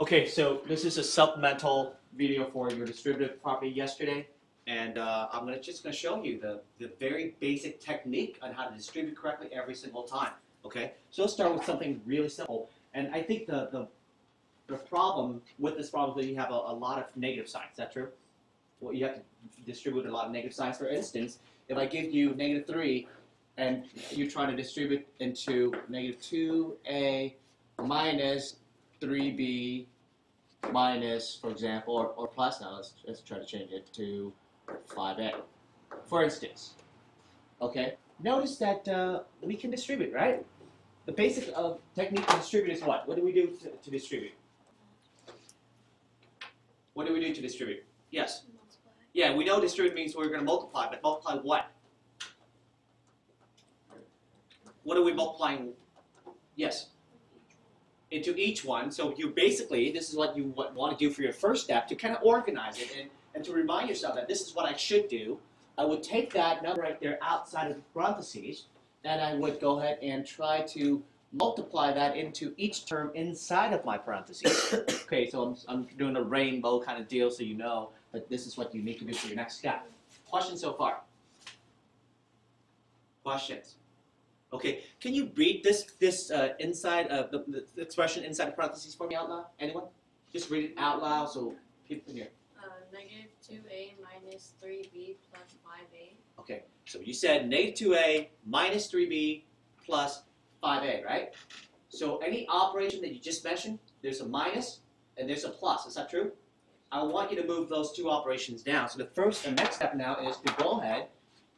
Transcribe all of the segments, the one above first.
Okay, so this is a supplemental video for your distributive property yesterday, and I'm just gonna show you the very basic technique on how to distribute correctly every single time. Okay, so let's start with something really simple. And I think the problem with this problem is that you have a lot of negative signs. Is that true? Well, you have to distribute a lot of negative signs. For instance, if I give you -3 and you're trying to distribute into -2a minus 3b minus, for example, or plus now, let's try to change it to 5a, for instance. Okay, notice that we can distribute, right? The basic technique to distribute is what? What do we do to distribute? What do we do to distribute? Yes? Multiply. Yeah, we know distribute means we're going to multiply, but multiply what? What are we multiplying? Yes? Into each one. So you basically, this is what you want to do for your first step, to kind of organize it and to remind yourself that this is what I should do. I would take that number right there outside of the parentheses, and I would go ahead and try to multiply that into each term inside of my parentheses. Okay, so I'm doing a rainbow kind of deal so you know that this is what you need to do for your next step. Questions so far? Questions? Okay, can you read this inside the expression inside the parentheses for me out loud? Anyone? Just read it out loud so people can hear. -2a minus 3b plus 5a. Okay, so you said -2a minus 3b plus 5a, right? So any operation that you just mentioned, there's a minus and there's a plus. Is that true? I want you to move those two operations down. So the next step now is to go ahead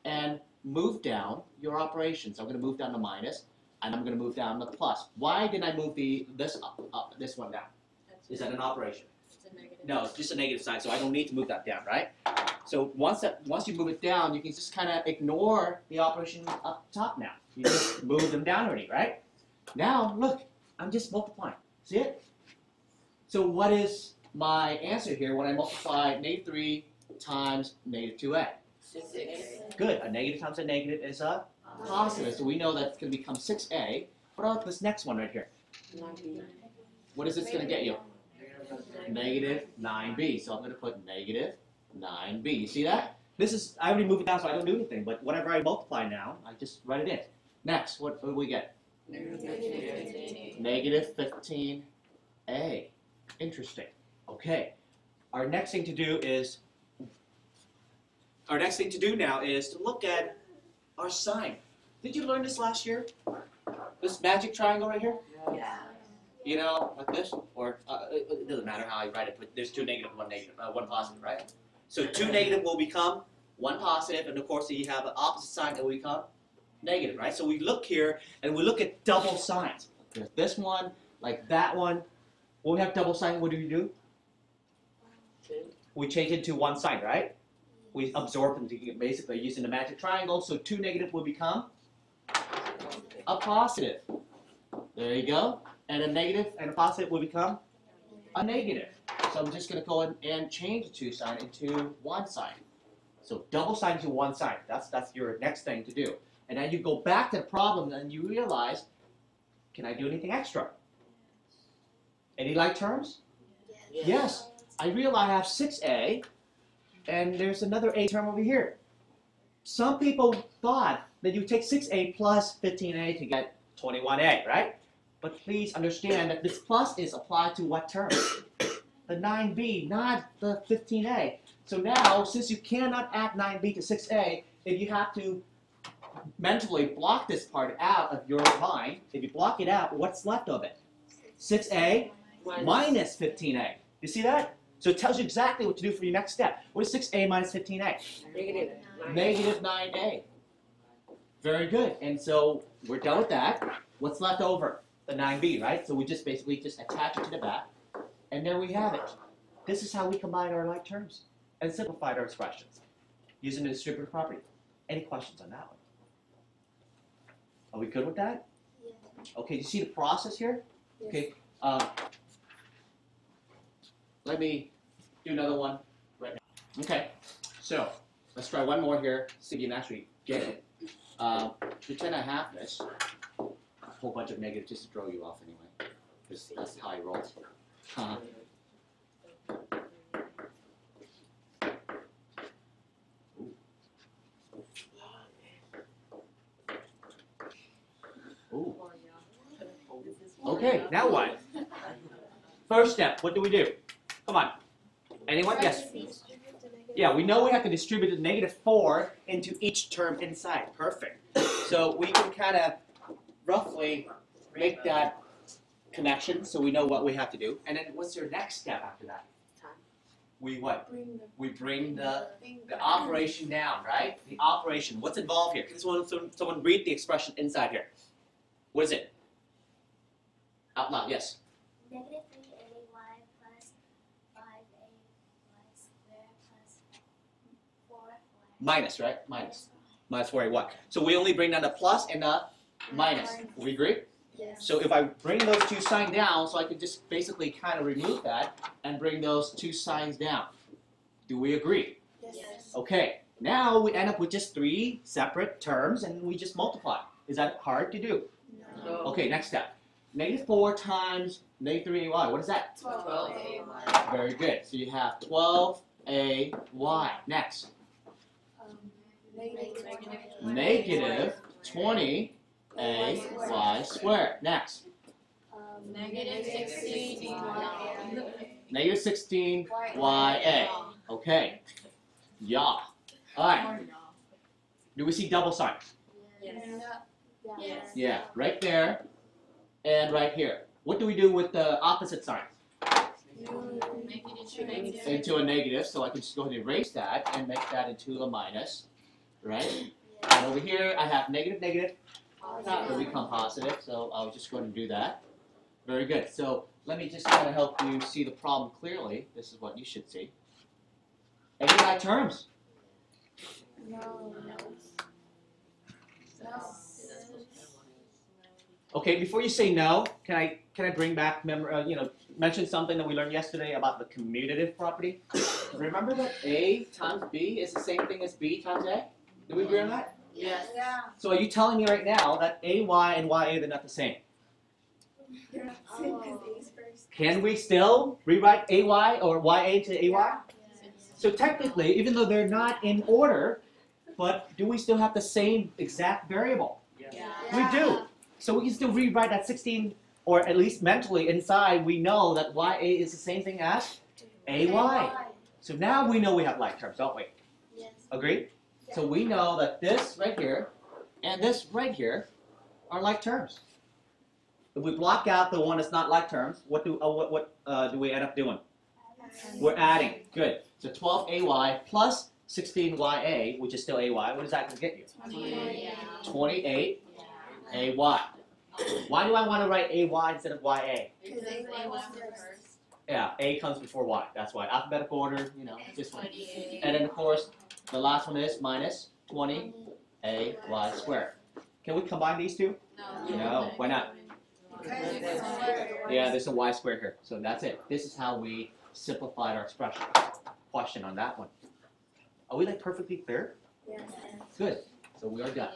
and move down your operations. I'm going to move down the minus, and I'm going to move down the plus. Why did I move this one down? Is that an operation? It's a negative. No, it's just a negative sign, so I don't need to move that down, right? So once you move it down, you can just kind of ignore the operation up top now. You just move them down already, right? Now, look, I'm just multiplying. See it? So what is my answer here when I multiply -3 times -2a? 6. Good. A negative times a negative is a positive. So we know that's going to become 6a. What about this next one right here? 9b. What is this going to get you? -9b. So I'm going to put -9b. You see that? This is, I already moved it down so I don't do anything. But whenever I multiply now, I just write it in. Next, what do we get? -15a. Interesting. Okay. Our next thing to do now is to look at our sign. Did you learn this last year? This magic triangle right here? Yeah. You know, like this? Or it doesn't matter how I write it, but there's 2 negative, 1 negative, 1 positive, right? So 2 negative will become 1 positive, and of course you have an opposite sign that will become negative, right? So we look here and we look at double signs. There's this one, like that one. When we have double sign, what do? We change it to one sign, right? We absorb them to basically using the magic triangle. So 2 negative will become a positive. There you go. And a negative and a positive will become a negative. So I'm just going to go ahead and change the 2 sign into 1 sign. So double sign to 1 sign. That's your next thing to do. And then you go back to the problem and you realize, can I do anything extra? Any like terms? Yes. I realize I have 6a. And there's another a term over here. Some people thought that you take 6a plus 15a to get 21a, right? But please understand that this plus is applied to what term? The 9b, not the 15a. So now, since you cannot add 9b to 6a, if you have to mentally block this part out of your mind, if you block it out, what's left of it? 6a minus 15a. You see that? So it tells you exactly what to do for your next step. What is 6a minus 15a? -9a. Very good. And so we're done with that. What's left over? The 9b, right? So we just basically attach it to the back. And there we have it. This is how we combine our like terms and simplified our expressions using the distributive property. Any questions on that one? Are we good with that? Yes. Okay, you see the process here? Yes. Okay. Let me do another one right now. Okay, so let's try one more here, see if you can actually get it. Pretend I have this. A whole bunch of negatives just to throw you off anyway, because that's how I roll. Okay, now what? First step, what do we do? Come on. Anyone? Yes. Yeah, we know we have to distribute the -4 into each term inside. Perfect. So we can kind of roughly make that connection so we know what we have to do. And then what's your next step after that? We what? We bring the operation down, right? The operation. What's involved here? Can someone read the expression inside here? What is it? Out loud, yes. Negative 3ay plus 5ay squared plus 4y. Minus, right? Minus. Minus 4ay. So we only bring down the plus and the minus. We agree? Yes. So if I bring those two signs down, so I can just basically kind of remove that and bring those two signs down. Do we agree? Yes. Okay, now we end up with just 3 separate terms and we just multiply. Is that hard to do? No. Okay, next step. -4 times -3ay. What is that? 12. Very good. So you have 12ay. Next. Negative 20ay squared. Next. Negative 16. Negative 16ya. Okay. Yeah. All right. Do we see double signs? Yes. Yeah, right there and right here. What do we do with the opposite signs? Make it into negative. Into a negative, so I can just go ahead and erase that and make that into a minus, right? And over here I have negative, will become positive, so I'll just go ahead and do that. Very good. So let me just kind of help you see the problem clearly. This is what you should see. Any right terms? No. Okay, before you say no, can I bring back mention something that we learned yesterday about the commutative property? Remember that A times B is the same thing as B times A? Do we agree on that? Yes. So are you telling me right now that AY and YA they're not the same? Can we still rewrite AY or YA to AY? So technically, even though they're not in order, but do we still have the same exact variable? We do. So we can still rewrite that 16, or at least mentally inside, we know that YA is the same thing as AY. So now we know we have like terms, don't we? Yes. Agree? So we know that this right here and this right here are like terms. If we block out the one that's not like terms, what do we end up doing? We're adding. Good. So 12AY plus 16YA, which is still AY, what does that get you? 28AY. Why do I want to write AY instead of YA? Because A was the first. Yeah, A comes before Y. That's why. Alphabetical order, this one. And then, of course, the last one is minus 20AY squared. Can we combine these two? No. Why not? Yeah, there's a Y squared here. So that's it. This is how we simplified our expression. Question on that one. Are we like perfectly clear? Yes. Good. So we are done.